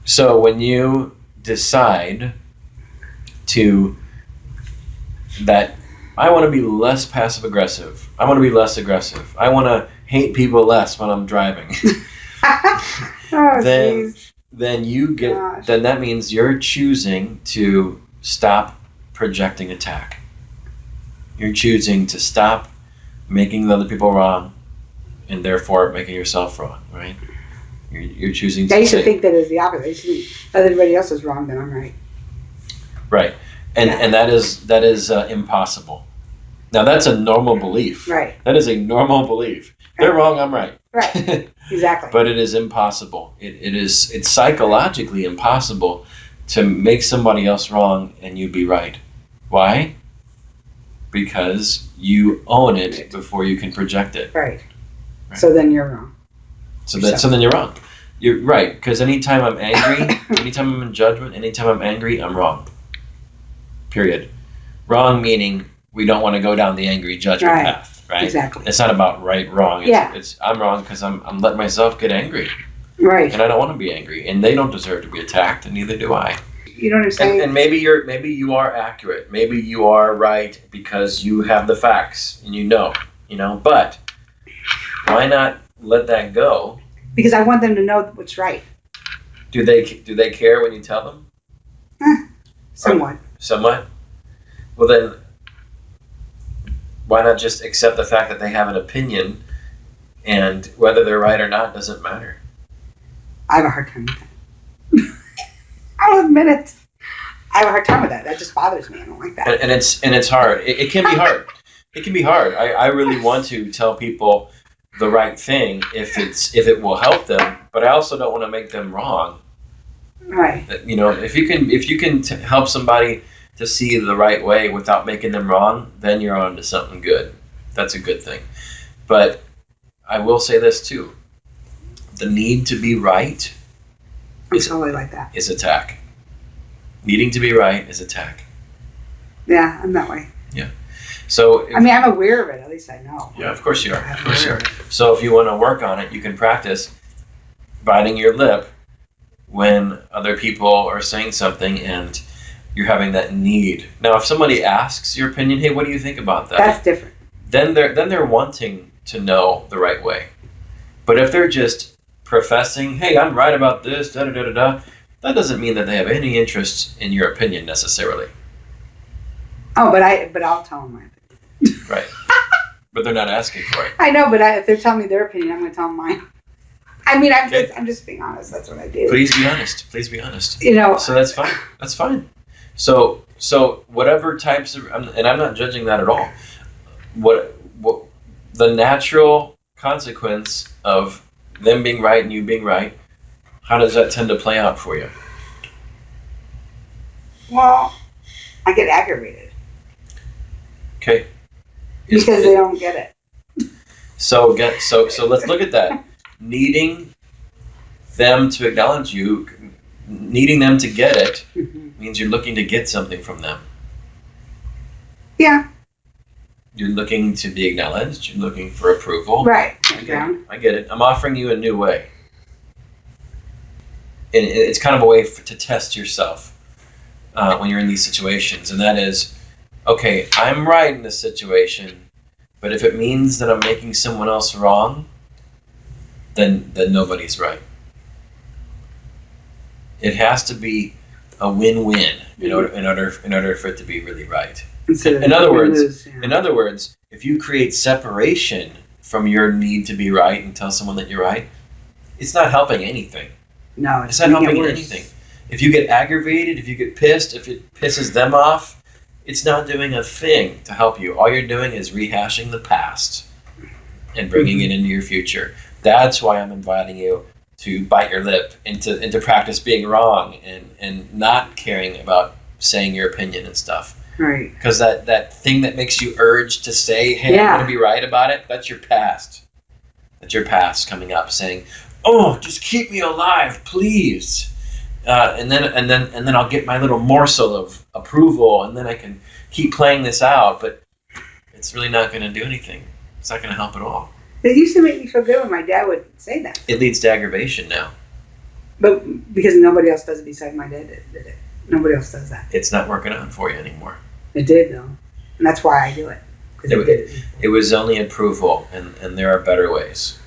So when you decide that I want to be less passive aggressive, I want to be less aggressive, I want to hate people less when I'm driving, Oh, then jeez. then that means you're choosing to stop projecting attack. You're choosing to stop making the other people wrong, and therefore making yourself wrong, right? You're choosing to I used to think that is the opposite. I used to think everybody else is wrong, then I'm right. right, and that is impossible. Now that's a normal belief. Right. That is a normal belief. They're wrong, I'm right. Right. Exactly. But it is impossible. It's psychologically impossible to make somebody else wrong and you be right. Why? Because you own it before you can project it. Right. So then you're wrong. So then you're wrong. You're right, because anytime I'm angry, anytime I'm in judgment, anytime I'm angry, I'm wrong. Period. Wrong meaning we don't want to go down the angry judgment path, right? Exactly. It's not about right, wrong. It's I'm wrong because I'm letting myself get angry. Right. And I don't want to be angry, and they don't deserve to be attacked, and neither do I. You know what I'm saying? And maybe you are accurate. Maybe you are right because you have the facts and you know. But why not let that go? Because I want them to know what's right. Do they care when you tell them? Somewhat. Somewhat? Well then, why not just accept the fact that they have an opinion, and whether they're right or not doesn't matter? I have a hard time with that. I'll admit it. I have a hard time with that. That just bothers me. I don't like that. And it's hard. It can be hard. It can be hard. I really want to tell people the right thing if it will help them, but I also don't want to make them wrong. Right. If you can help somebody to see the right way without making them wrong, then you're on to something good. That's a good thing. But I will say this too: the need to be right totally like that. Is attack. Needing to be right is attack. Yeah, I'm that way. Yeah. So I'm aware of it. At least I know. Yeah, of course you are. Of course you are. So if you want to work on it, you can practice biting your lip when other people are saying something and you're having that need. Now, if somebody asks your opinion, hey, what do you think about that? That's different. Then they're wanting to know the right way. But if they're just professing, hey, I'm right about this, da da da da da, that doesn't mean that they have any interest in your opinion necessarily. Oh, but I'll tell them my opinion. Right. But they're not asking for it. I know, but if they're telling me their opinion, I'm going to tell them mine. I'm just being honest. That's what I do. Please be honest. Please be honest. So that's fine. That's fine. So whatever types of, and I'm not judging that at all. What the natural consequence of them being right and you being right, how does that tend to play out for you? Well, I get aggravated. Okay. Because they don't get it. So let's look at that. Needing them to acknowledge you, needing them to get it, means you're looking to get something from them. Yeah. You're looking to be acknowledged. You're looking for approval. Right. I get it. I'm offering you a new way. And it's kind of a way to test yourself when you're in these situations. And that is, okay, I'm right in this situation, but if it means that I'm making someone else wrong, then nobody's right. It has to be a win-win in order for it to be really right. In other words, if you create separation from your need to be right and tell someone that you're right, it's not helping anything. No, it's not helping anything. If you get aggravated, if you get pissed, if it pisses them off, it's not doing a thing to help you. All you're doing is rehashing the past and bringing it into your future. That's why I'm inviting you to bite your lip and to practice being wrong and not caring about saying your opinion and stuff. Right. Because that thing that makes you urge to say, hey, I'm going to be right about it, that's your past. That's your past coming up saying, oh, just keep me alive, please. And then I'll get my little morsel of approval, and then I can keep playing this out. But it's really not going to do anything. It's not going to help at all. It used to make me feel good when my dad would say that. It leads to aggravation now. But because nobody else does it besides my dad did it. Nobody else does that. It's not working out for you anymore. It did though, and that's why I do it. It was only approval, and there are better ways.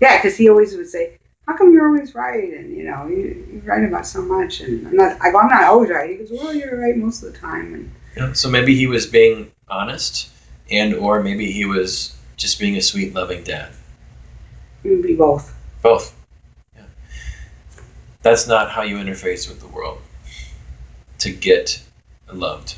Yeah, because he always would say, "How come you're always right?" And you write about so much, and I'm not always right. He goes, "Well, you're right most of the time." And yeah, so maybe he was being honest, or maybe he was just being a sweet, loving dad. it would be both. Both. Yeah. That's not how you interface with the world to get loved.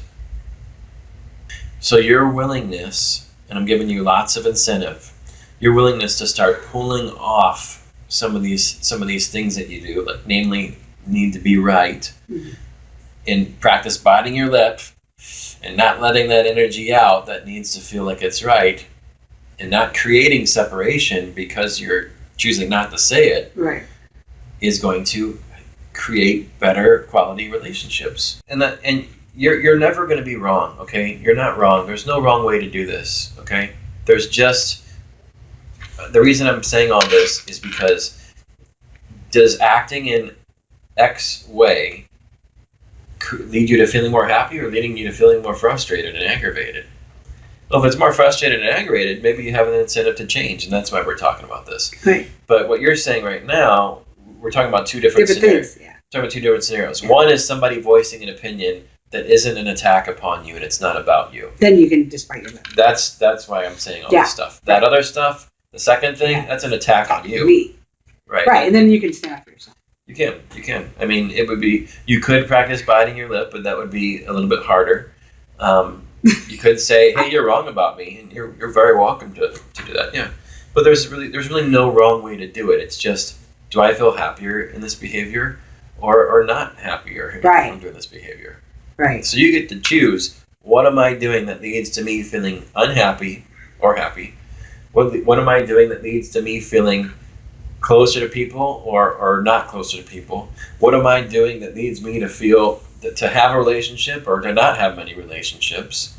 So your willingness, and I'm giving you lots of incentive, your willingness to start pulling off some of these things that you do, like namely need to be right, and practice biting your lip and not letting that energy out that needs to feel like it's right, and not creating separation because you're choosing not to say it, right, is going to create better quality relationships. And you're never going to be wrong, okay? You're not wrong. There's no wrong way to do this, okay? There's just, the reason I'm saying all this is because does acting in X way lead you to feeling more happy or leading you to feeling more frustrated and aggravated? Well, if it's more frustrated and aggravated, maybe you have an incentive to change, and that's why we're talking about this. Right. But what you're saying right now, we're talking about two different scenarios. Things, yeah. Talking about two different scenarios. Yeah. One is somebody voicing an opinion that isn't an attack upon you, and it's not about you. Then you can just bite your lip. That's why I'm saying all this stuff. That other stuff, the second thing, that's an attack on you. Me. Right. Right, and then you can stand up for yourself. You can. I mean, it would be, you could practice biting your lip, but that would be a little bit harder. You could say, hey, you're wrong about me, and you're very welcome to do that. Yeah. But there's really no wrong way to do it. It's just, do I feel happier in this behavior or not happier right. I'm doing this behavior? Right. So you get to choose, what am I doing that leads to me feeling unhappy or happy? What am I doing that leads to me feeling closer to people or not closer to people? What am I doing that leads me to feel to have a relationship or to not have many relationships?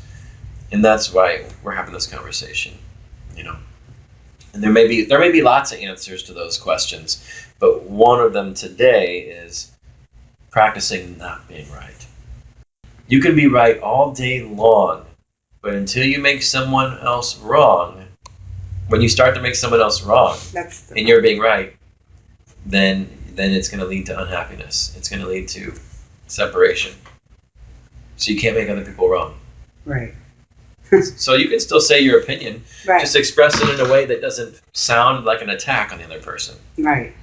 And that's why we're having this conversation, And there may be lots of answers to those questions, but one of them today is practicing not being right. You can be right all day long, but until you make someone else wrong, when you start to make someone else wrong and you're being right, then it's going to lead to unhappiness. It's going to lead to separation. So you can't make other people wrong. Right. So you can still say your opinion, right. Just express it in a way that doesn't sound like an attack on the other person. Right.